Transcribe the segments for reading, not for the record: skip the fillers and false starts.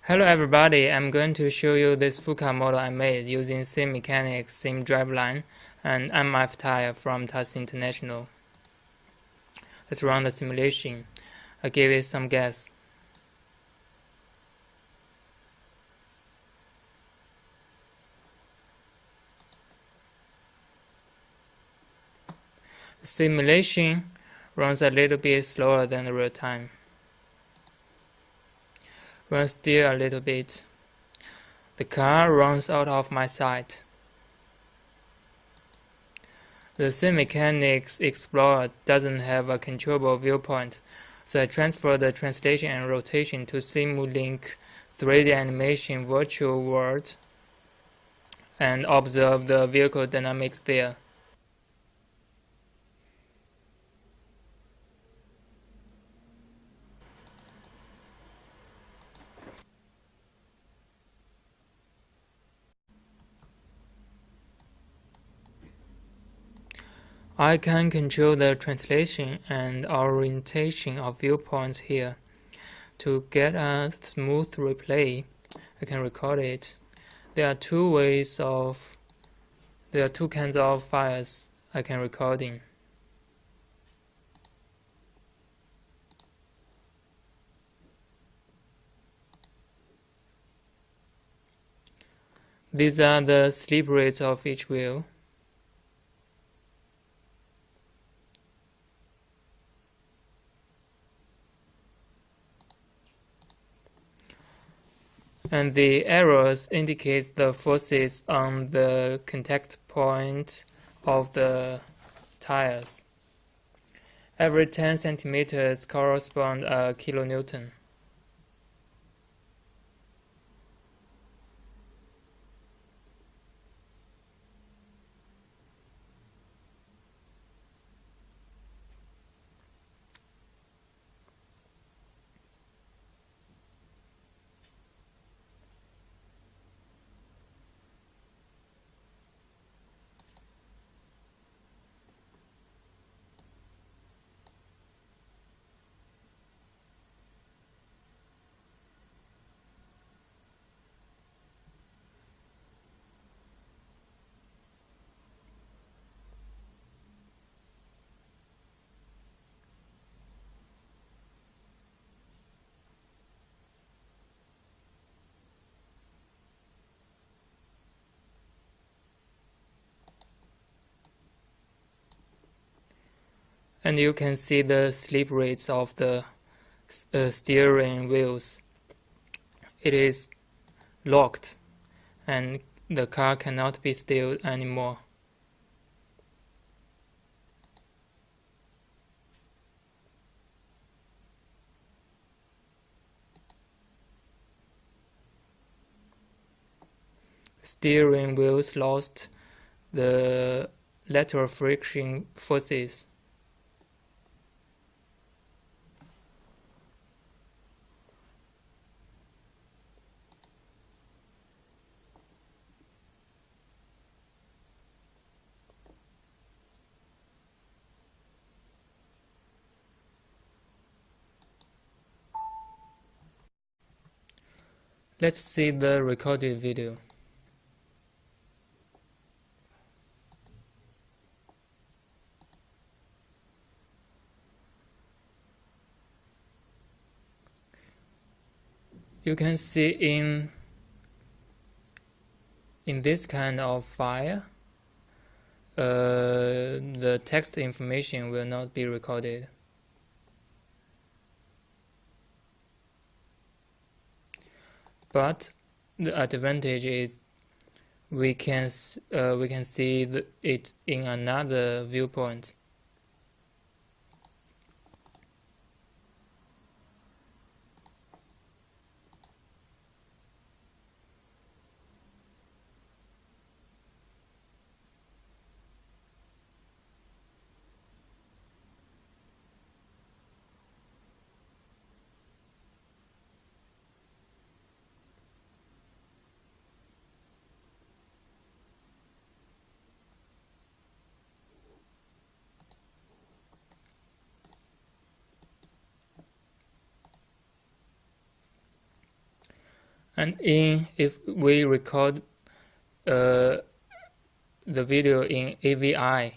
Hello everybody, I'm going to show you this full car model I made using Simulink Sim driveline and MF tire from TAS International. Let's run the simulation. I give it some gas. The simulation runs a little bit slower than the real time. Runs still a little bit. The car runs out of my sight. The Simulink Explorer doesn't have a controllable viewpoint, so I transfer the translation and rotation to Simulink 3D animation virtual world and observe the vehicle dynamics there. I can control the translation and orientation of viewpoints here. To get a smooth replay, I can record it. There are two kinds of files I can record in. These are the sleep rates of each wheel. And the arrows indicate the forces on the contact point of the tires. Every 10 centimeters corresponds a kilonewton. And you can see the sleep rates of the steering wheels. It is locked and the car cannot be steered anymore. Steering wheels lost the lateral friction forces. Let's see the recorded video. You can see in this kind of file, the text information will not be recorded. But the advantage is we can see it in another viewpoint. And if we record the video in AVI,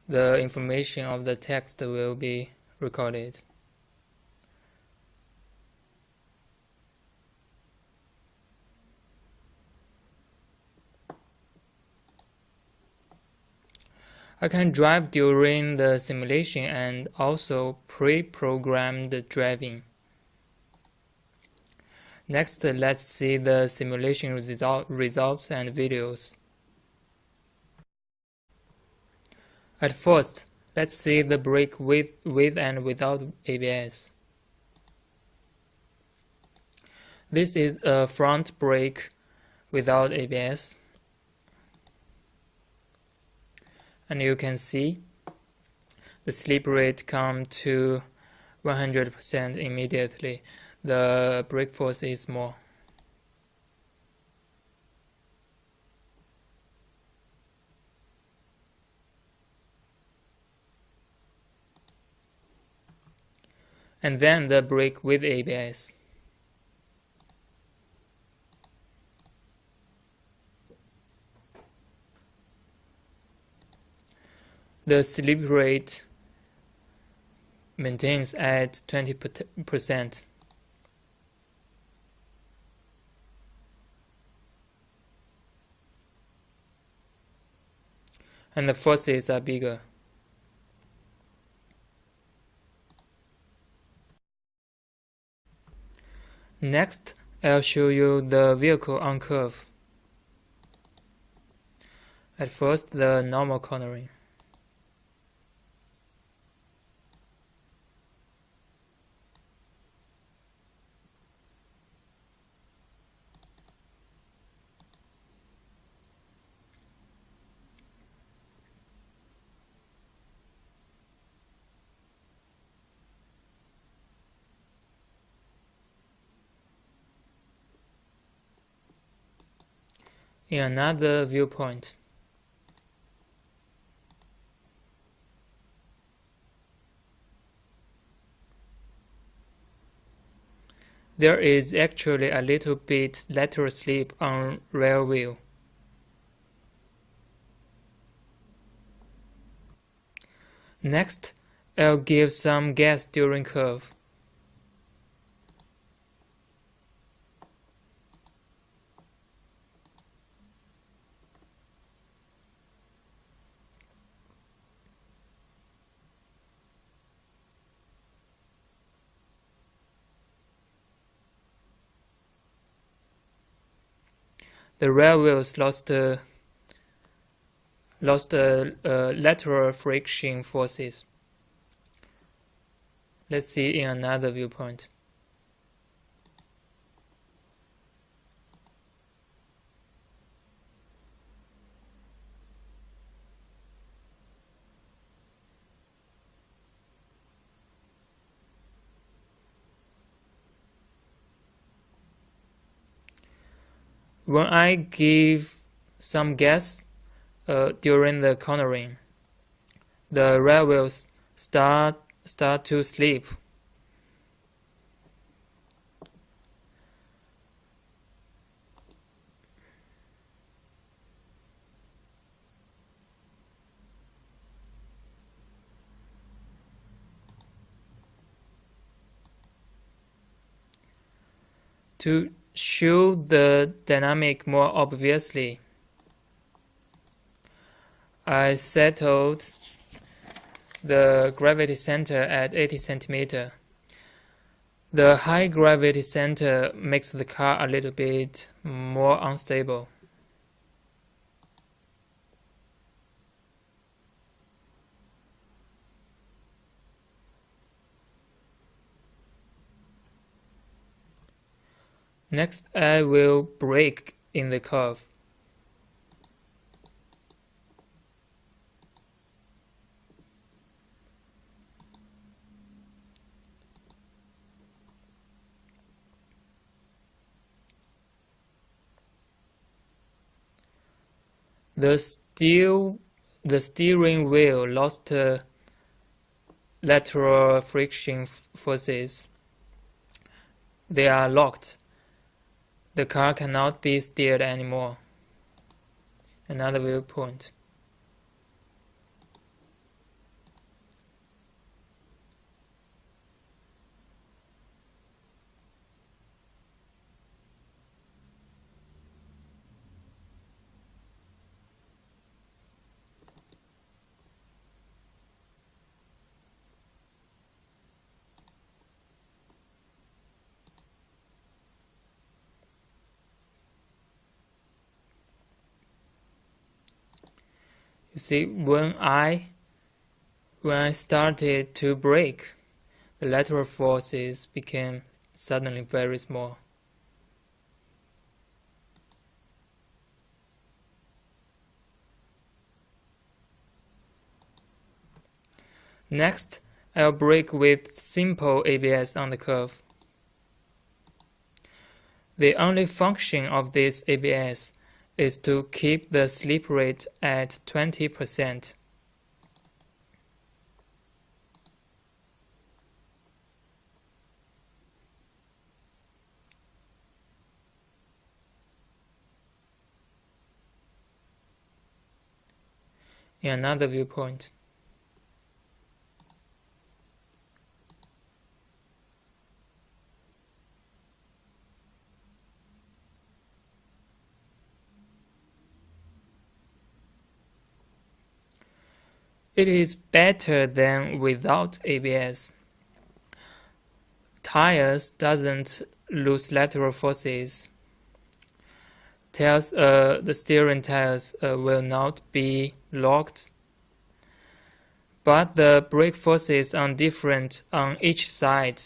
the information of the text will be recorded. I can drive during the simulation and also pre-program the driving. Next, let's see the simulation results and videos. At first, let's see the brake with and without ABS. This is a front brake without ABS. And you can see the slip rate come to 100% immediately. The brake force is more. And then the brake with ABS. The slip rate maintains at 20%. And the forces are bigger. Next, I'll show you the vehicle on curve. At first, the normal cornering. In another viewpoint. There is actually a little bit lateral slip on rear wheel. Next, I'll give some gas during curve. The rear wheels lost lateral friction forces. Let's see in another viewpoint. When I give some gas during the cornering, the rear wheels start to slip. To show the dynamic more obviously, I settled the gravity center at 80 cm. The high gravity center makes the car a little bit more unstable. Next, I will brake in the curve. The steering wheel lost lateral friction forces. They are locked. The car cannot be steered anymore. Another viewpoint. You see, when I started to brake, the lateral forces became suddenly very small. Next, I'll brake with simple ABS on the curve. The only function of this ABS is to keep the slip rate at 20%. In another viewpoint. It is better than without ABS. Tires doesn't lose lateral forces. The steering tires will not be locked, but the brake forces on each side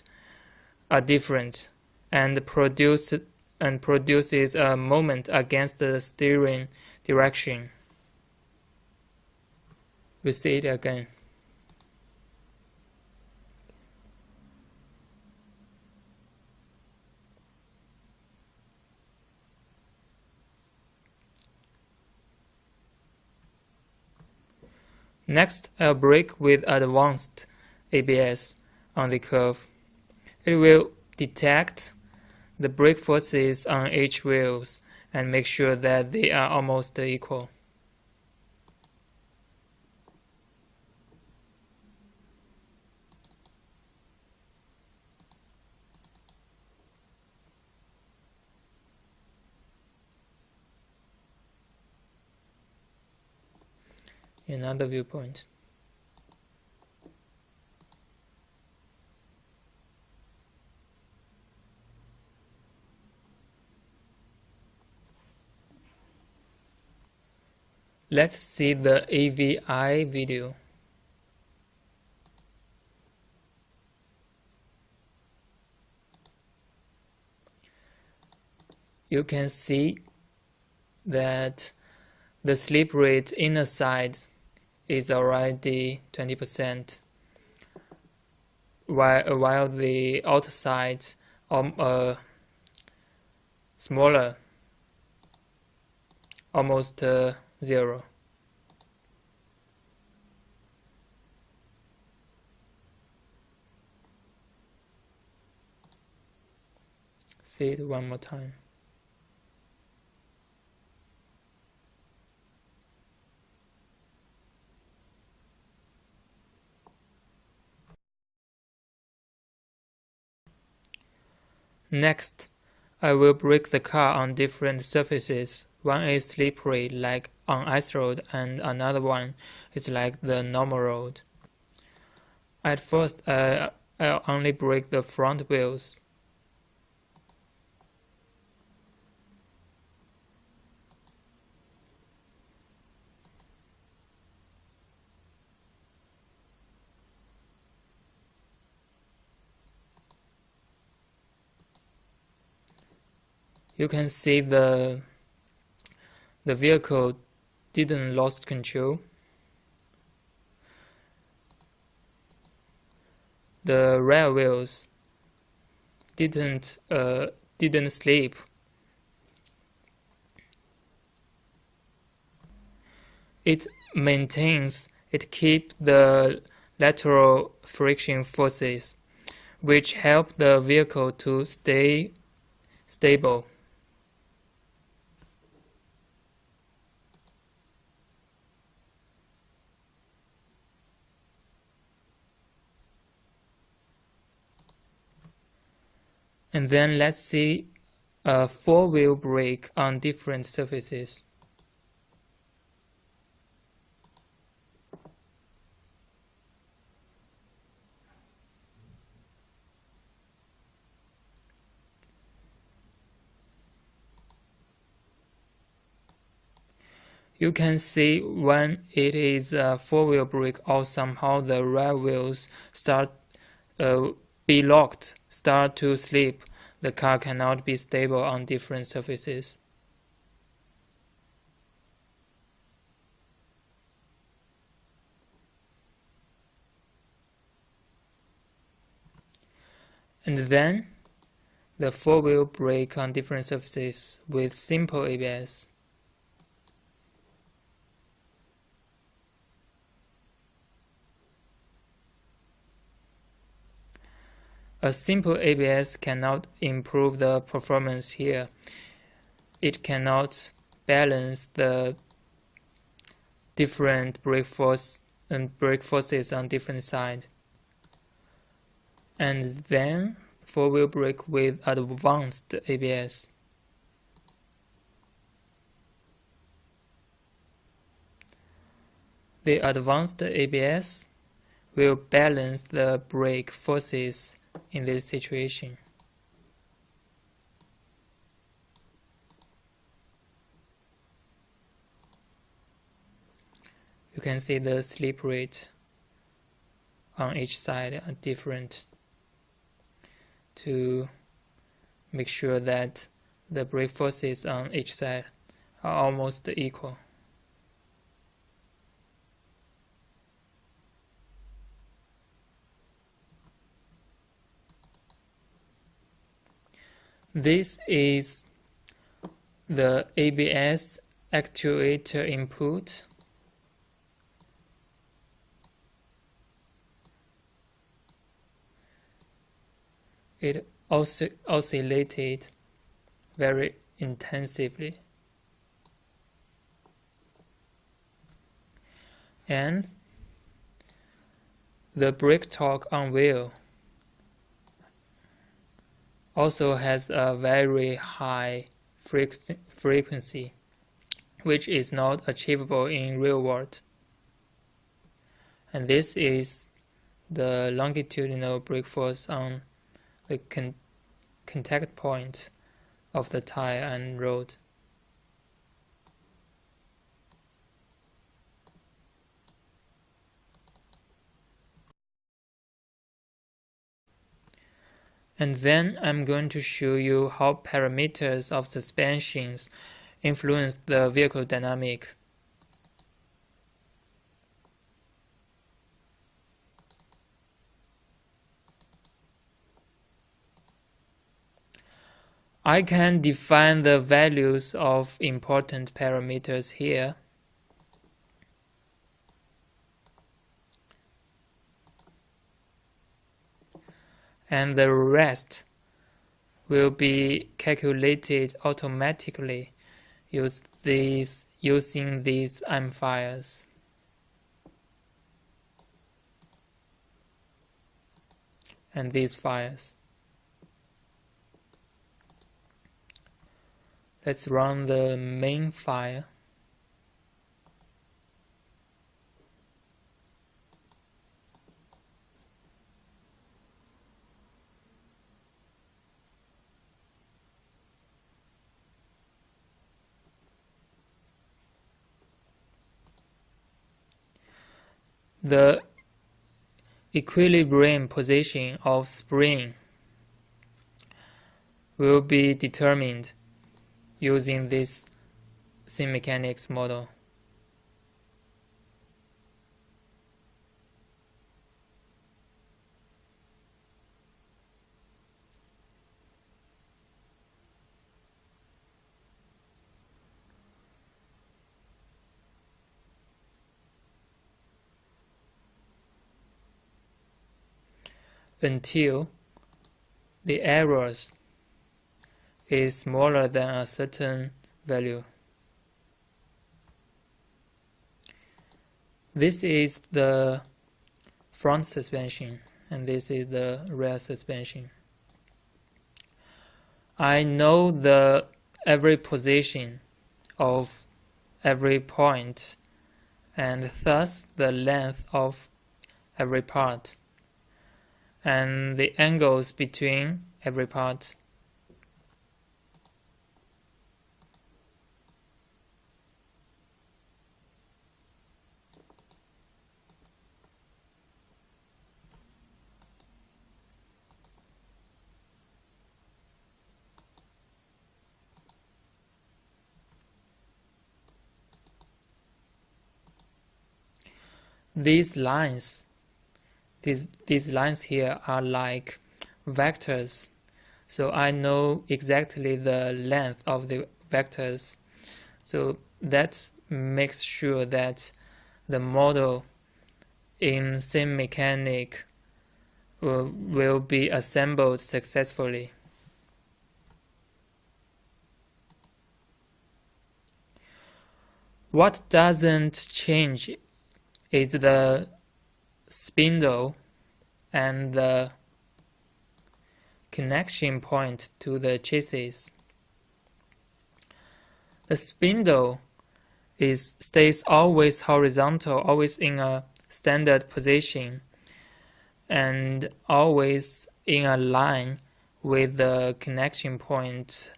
are different and produces a moment against the steering direction. We see it again. Next, I'll brake with advanced ABS on the curve. It will detect the brake forces on each wheels and make sure that they are almost equal. Another viewpoint. Let's see the AVI video. You can see that the slip rate inner side is already 20%, while the outside smaller, almost zero. See it one more time. Next, I will brake the car on different surfaces. One is slippery, like on ice road, and another one is like the normal road. At first, I'll only brake the front wheels. You can see the vehicle didn't lost control. The rear wheels didn't slip. It keeps the lateral friction forces, which help the vehicle to stay stable. And then let's see a four-wheel brake on different surfaces. You can see when it is a four-wheel brake or somehow the rear wheels start be locked, start to slip, the car cannot be stable on different surfaces. And then the four-wheel brake on different surfaces with simple ABS. A simple ABS cannot improve the performance here. It cannot balance the different brake forces on different sides. And then four-wheel brake with advanced ABS. The advanced ABS will balance the brake forces in this situation. You can see the slip rate on each side are different to make sure that the brake forces on each side are almost equal. This is the ABS actuator input. It also oscillated very intensively. And the brake torque on wheel also has a very high frequency, which is not achievable in real world. And this is the longitudinal brake force on the contact point of the tire and road. And then I'm going to show you how parameters of suspensions influence the vehicle dynamics. I can define the values of important parameters here. And the rest will be calculated automatically using these amplifiers. And these files. Let's run the main file. The equilibrium position of spring will be determined using this Simulink model. Until the errors is smaller than a certain value. This is the front suspension and this is the rear suspension. I know every position of every point, and thus the length of every part, and the angles between every part. These lines here are like vectors, so I know exactly the length of the vectors. So that makes sure that the model in Simulink will be assembled successfully. What doesn't change is the spindle and the connection point to the chassis. The spindle stays always horizontal, always in a standard position, and always in a line with the connection point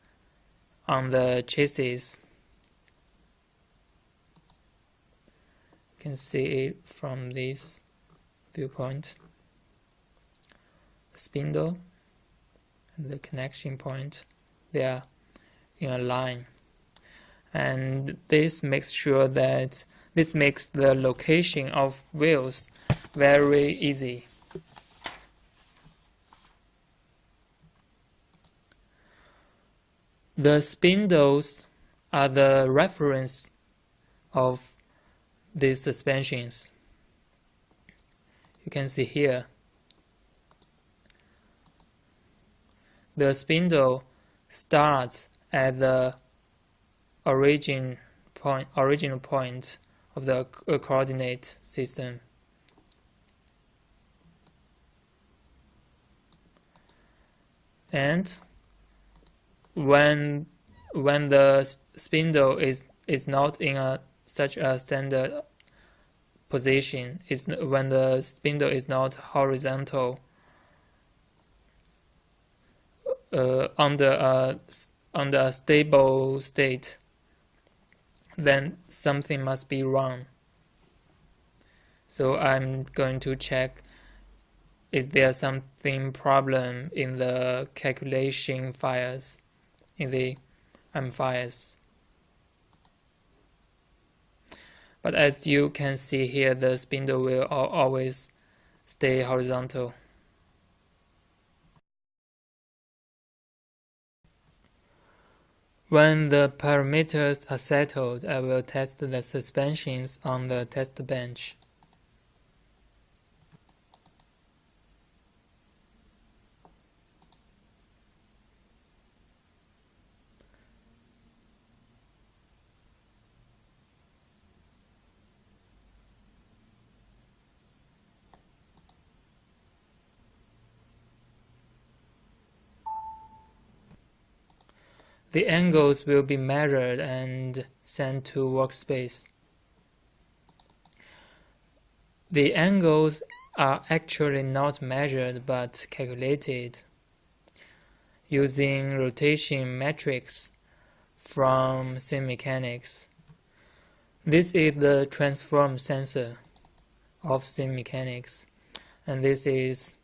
on the chassis. You can see it from this viewpoint. The spindle and the connection point, they are in a line, and this makes the location of wheels very easy. The spindles are the reference of these suspensions. You can see here the spindle starts at the original point of the coordinate system, and when the spindle is not in such a standard position, when the spindle is not horizontal under a stable state, then something must be wrong. So I'm going to check, is there something problem in the calculation files, in the files. But as you can see here, the spindle will always stay horizontal. When the parameters are settled, I will test the suspensions on the test bench. The angles will be measured and sent to workspace. The angles are actually not measured but calculated using rotation metrics from Simulink. This is the transform sensor of Simulink, and this is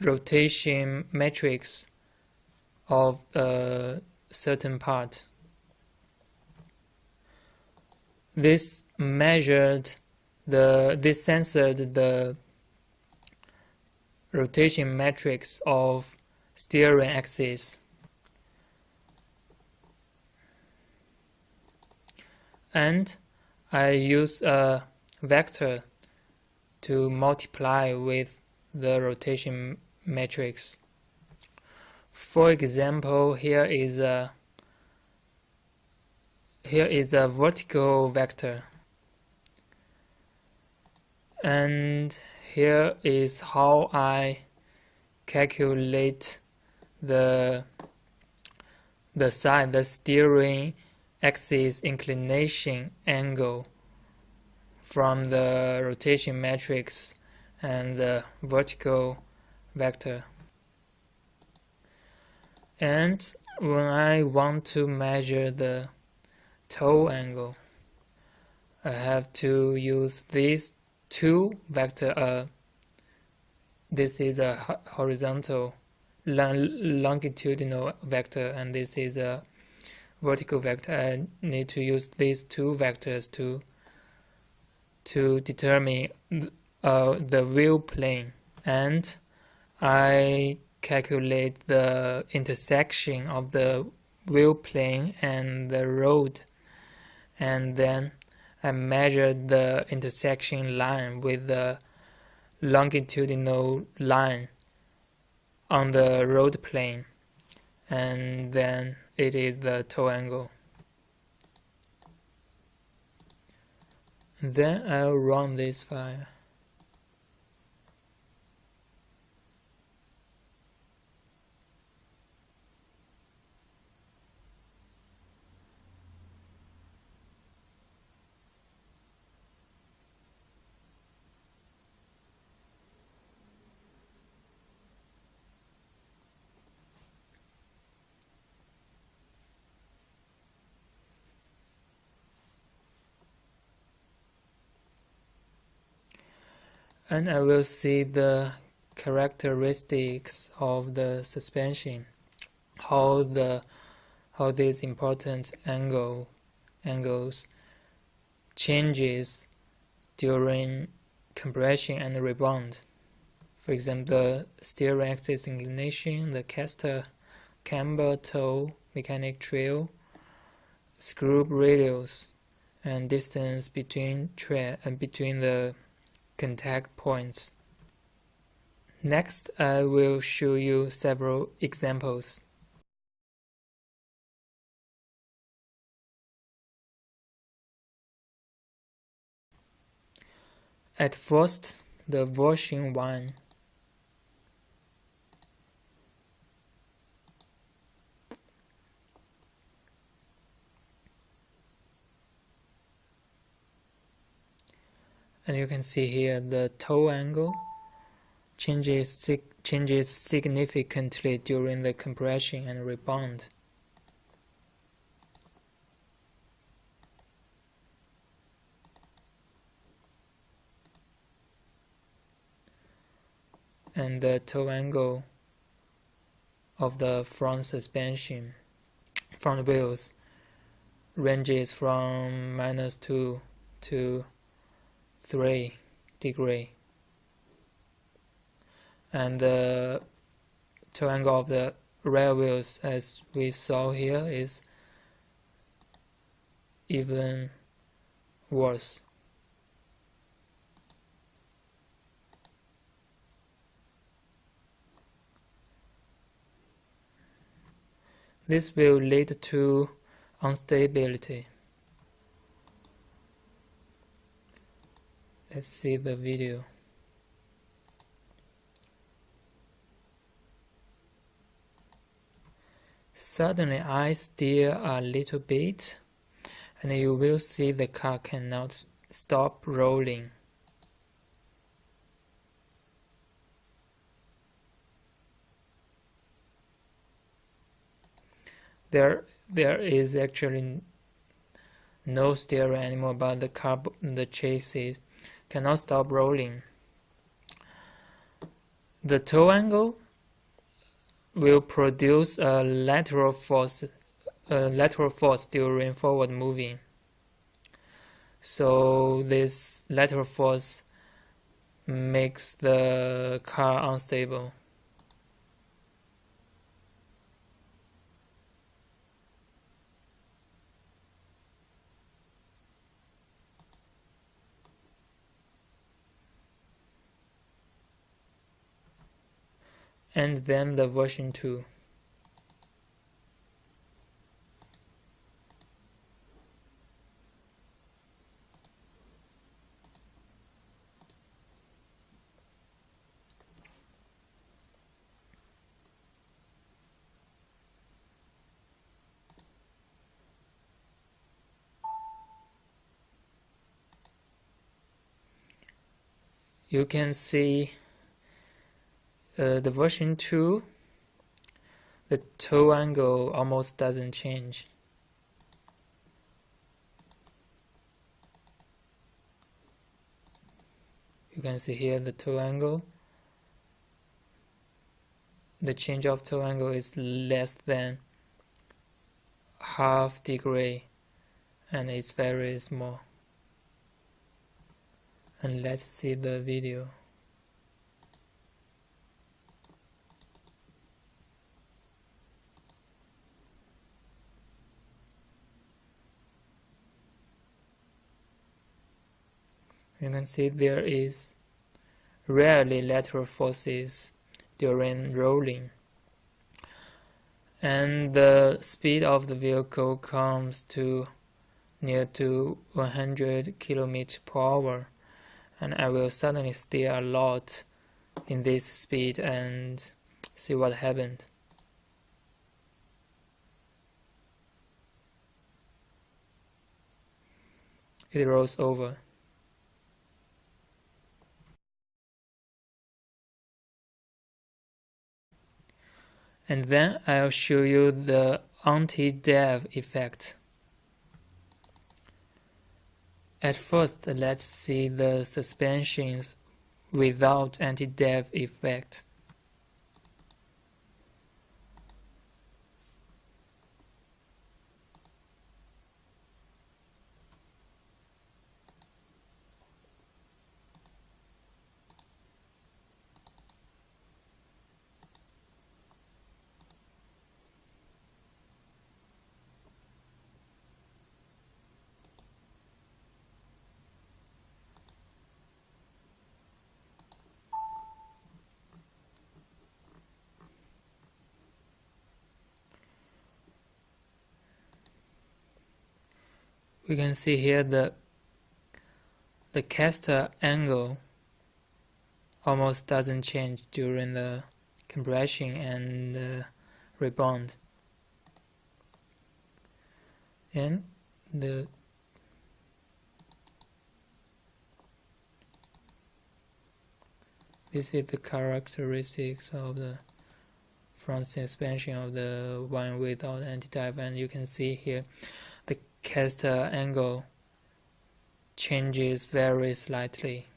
rotation metrics of a certain part. This censored the rotation metrics of steering axis, and I use a vector to multiply with the rotation matrix. For example, here is a vertical vector, and here is how I calculate the side, the steering axis inclination angle from the rotation matrix and the vertical vector. And when I want to measure the toe angle, I have to use these two vector. This is a horizontal longitudinal vector, and this is a vertical vector. I need to use these two vectors to determine the wheel plane, and I calculate the intersection of the wheel plane and the road, and then I measure the intersection line with the longitudinal line on the road plane, and then it is the toe angle. Then I'll run this file. And I will see the characteristics of the suspension, how these important angles changes during compression and rebound. For example, the steering axis inclination, the caster, camber, toe, mechanic trail, screw radius, and distance between the contact points. Next, I will show you several examples. At first, the version 1. And you can see here the toe angle changes significantly during the compression and rebound. And the toe angle of the front suspension, front wheels, ranges from -2 to 3 degrees. And the toe angle of the rear wheels, as we saw here, is even worse. This will lead to instability. Let's see the video. Suddenly I steer a little bit, and you will see the car cannot stop rolling. There is actually no steering anymore, but the chassis cannot stop rolling. The toe angle will produce a lateral force during forward moving. So this lateral force makes the car unstable. And then the version 2. you can see the version 2, the toe angle almost doesn't change. You can see here the toe angle. The change of toe angle is less than half degree, and it's very small. And let's see the video. You can see there is rarely lateral forces during rolling, and the speed of the vehicle comes to near to 100 km per hour, and I will suddenly steer a lot in this speed and see what happened. It rolls over. And then I'll show you the anti-dive effect. At first, let's see the suspensions without anti-dive effect. We can see here the caster angle almost doesn't change during the compression and rebound. And this is the characteristics of the front suspension of the one without anti-dive, and you can see here the caster angle changes very slightly.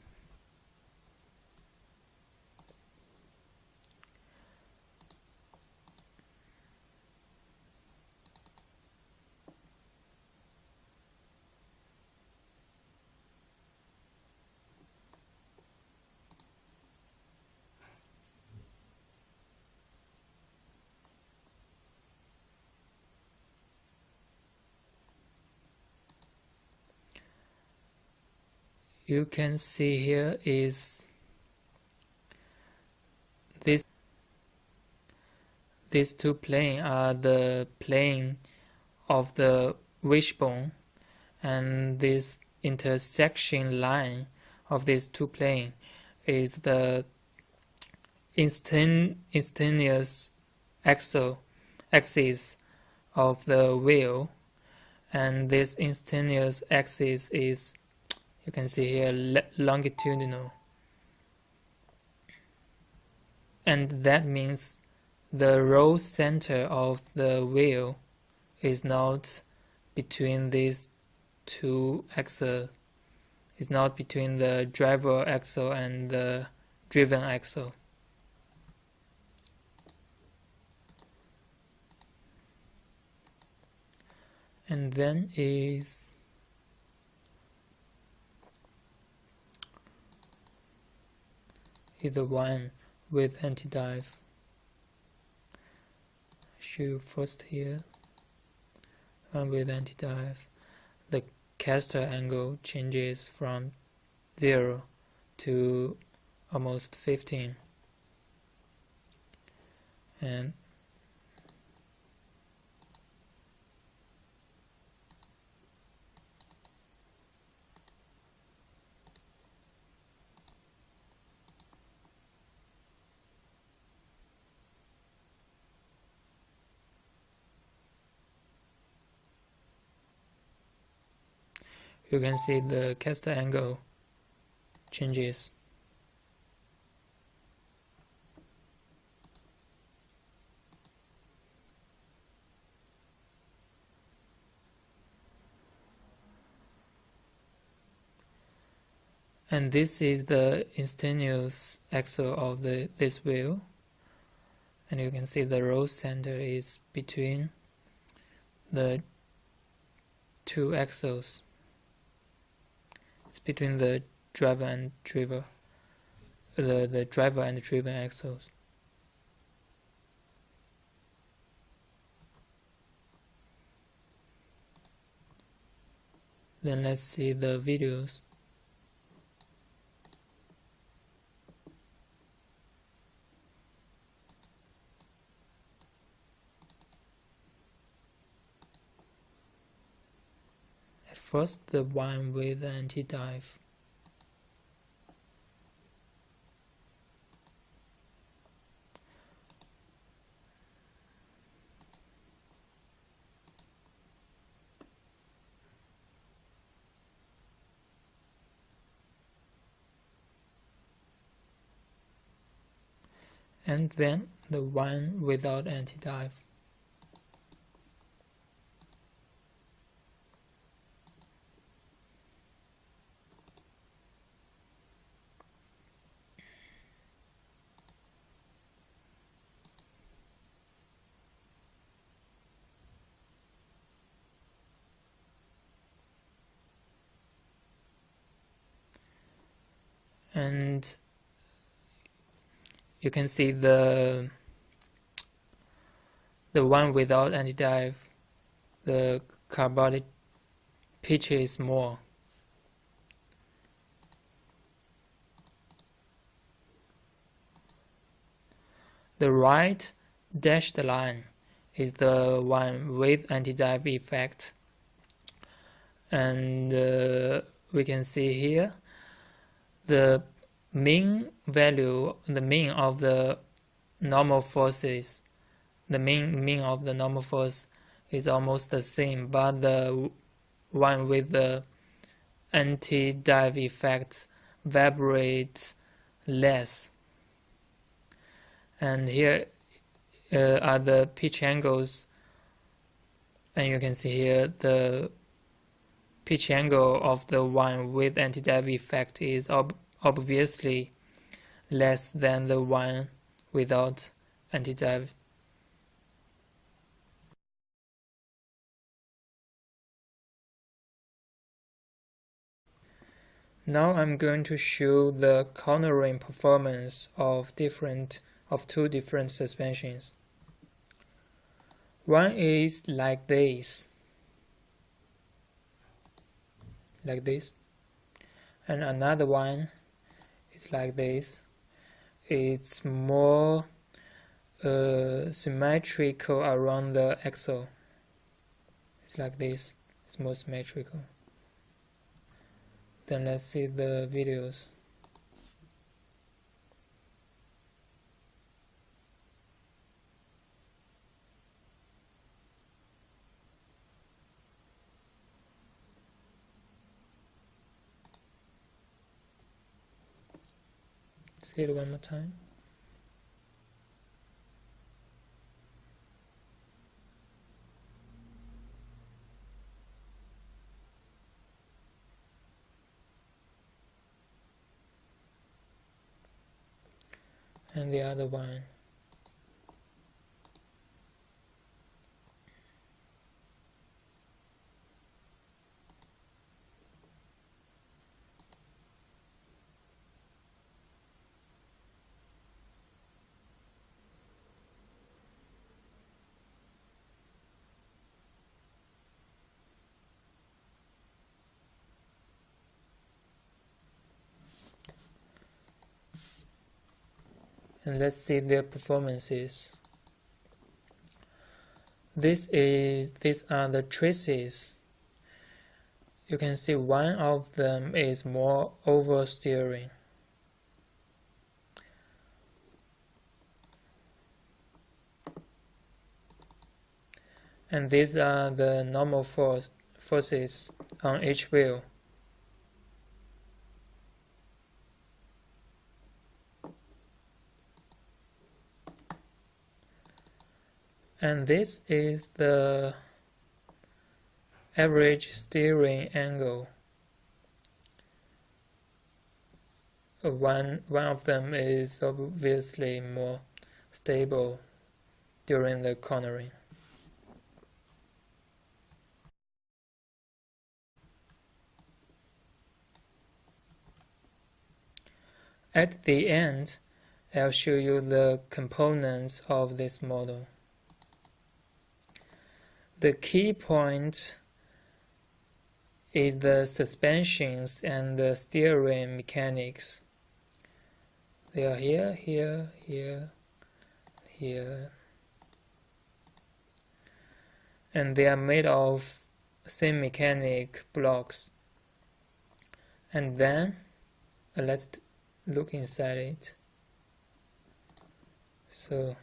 You can see here is these two planes are the plane of the wishbone, and this intersection line of these two planes is the instantaneous axis of the wheel, and this instantaneous axis is, you can see here, longitudinal, and that means the roll center of the wheel is not between these two axles. It's not between the driver axle and the driven axle. And then is the one with anti-dive. I'll show you first here. One with anti-dive. The caster angle changes from 0 to almost 15. And you can see the caster angle changes. And this is the instantaneous axle of this wheel, and you can see the roll center is between the two axles. It's between the driver and driven axles. Then let's see the videos. At first, the one with anti-dive. And then the one without anti-dive. And you can see the one without anti-dive, the carbonic pitch is more. The right dashed line is the one with anti-dive effect, and we can see here the mean value, the mean of the normal forces, the mean of the normal force is almost the same, but the one with the anti-dive effect vibrates less. And here are the pitch angles, and you can see here the pitch angle of the one with anti-dive effect is obviously less than the one without anti-dive. Now I'm going to show the cornering performance of two different suspensions. One is like this, and another one is like this. It's more symmetrical around the axle. It's like this. It's more symmetrical. Then let's see the videos. See it one more time. And the other one. And let's see their performances. These are the traces. You can see one of them is more oversteering. And these are the normal forces on each wheel. And this is the average steering angle. one of them is obviously more stable during the cornering. At the end, I'll show you the components of this model. The key point is the suspensions and the steering mechanics. They are here, here, here, here. And they are made of Simulink blocks. And then, let's look inside it. So,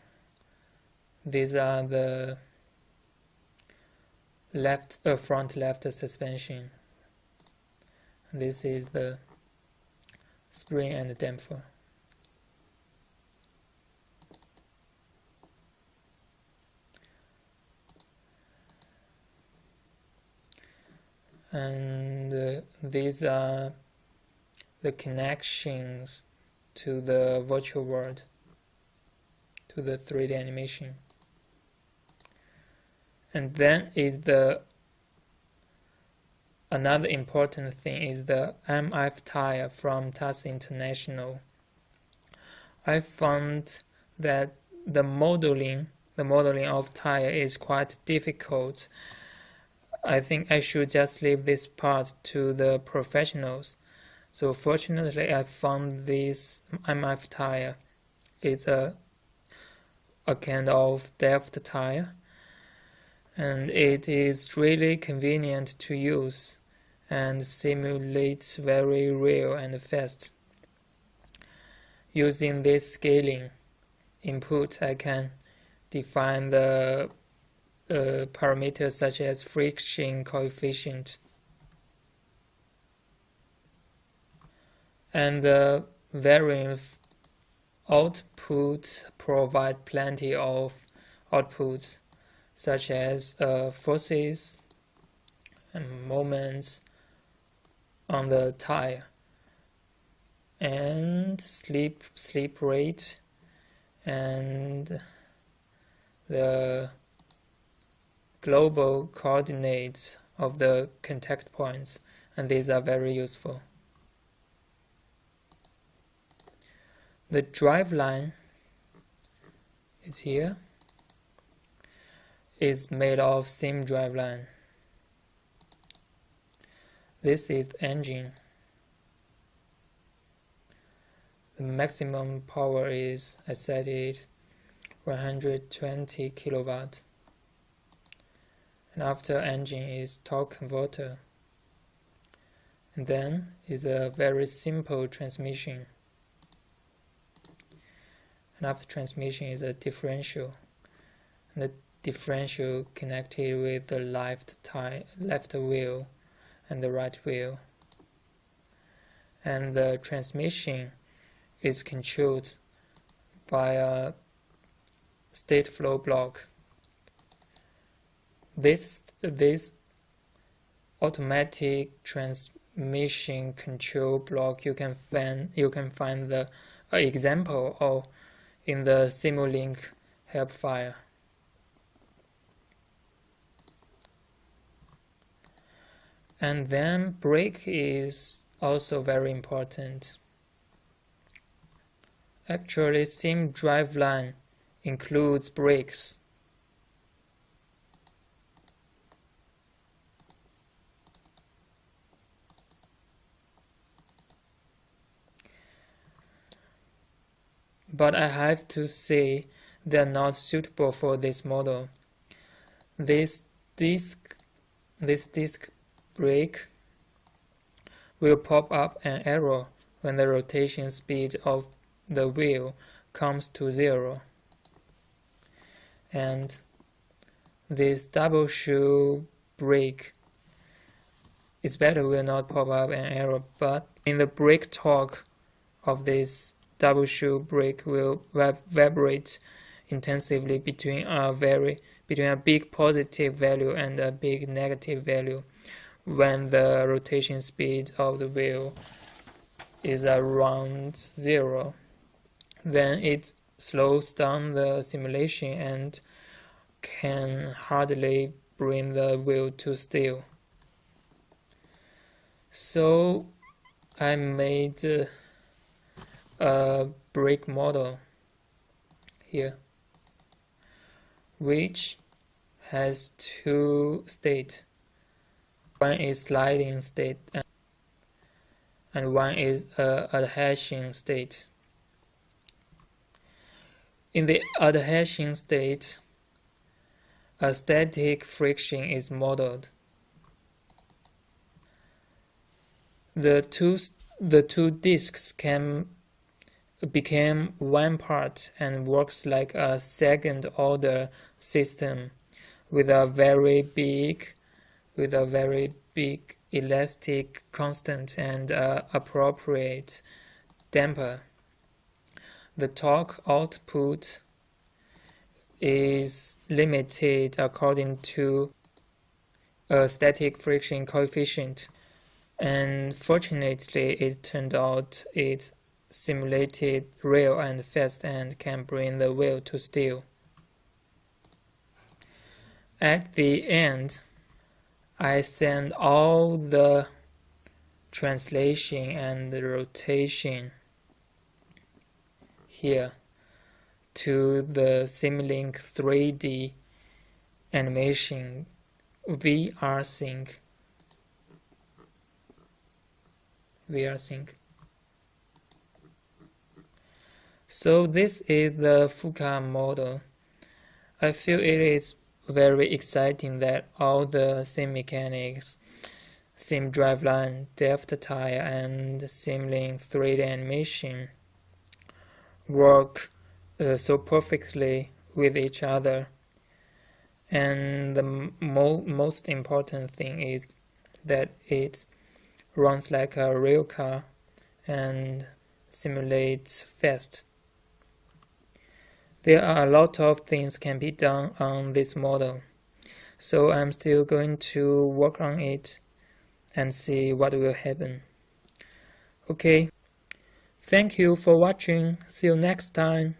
these are the front left suspension. This is the spring and damper. And these are the connections to the virtual world, to the 3D animation. And then is another important thing is the MF tire from TAS International. I found that the modeling of tire is quite difficult. I think I should just leave this part to the professionals. So fortunately, I found this MF tire. It's a kind of Delft tire, and it is really convenient to use and simulates very real and fast. Using this scaling input, I can define the parameters such as friction coefficient. And the varying output provide plenty of outputs such as forces and moments on the tire and sleep rate and the global coordinates of the contact points, and these are very useful. The driveline is here. Is made of sim driveline. This is the engine. The maximum power is, I set it 120 kilowatt. And after engine is torque converter. And then is a very simple transmission. And after transmission is a differential. And the differential connected with the left wheel and the right wheel. And the transmission is controlled by a state flow block. This automatic transmission control block you can find the example of in the Simulink help file. And then brake is also very important. Actually, sim driveline includes brakes. But I have to say they are not suitable for this model. This disc brake will pop up an error when the rotation speed of the wheel comes to 0. And this double shoe brake is better will not pop up an error, but in the brake torque of this double shoe brake will vibrate intensively between a big positive value and a big negative value when the rotation speed of the wheel is around 0. Then it slows down the simulation and can hardly bring the wheel to still. So I made a brake model here, which has two states. One is sliding state and one is adhesion state. In the adhesion state, a static friction is modeled. The two disks became one part and works like a second-order system with a very big elastic constant and appropriate damper. The torque output is limited according to a static friction coefficient, and fortunately it turned out it simulated real and fast and can bring the wheel to still. At the end, I send all the translation and the rotation here to the Simulink 3D animation VRSync. So this is the Fuka model. I feel it is very exciting that all the sim mechanics, sim driveline, Delft tire, and Simulink 3D animation work so perfectly with each other. And the most important thing is that it runs like a real car and simulates fast. There are a lot of things can be done on this model, so I'm still going to work on it and see what will happen. Okay, thank you for watching. See you next time.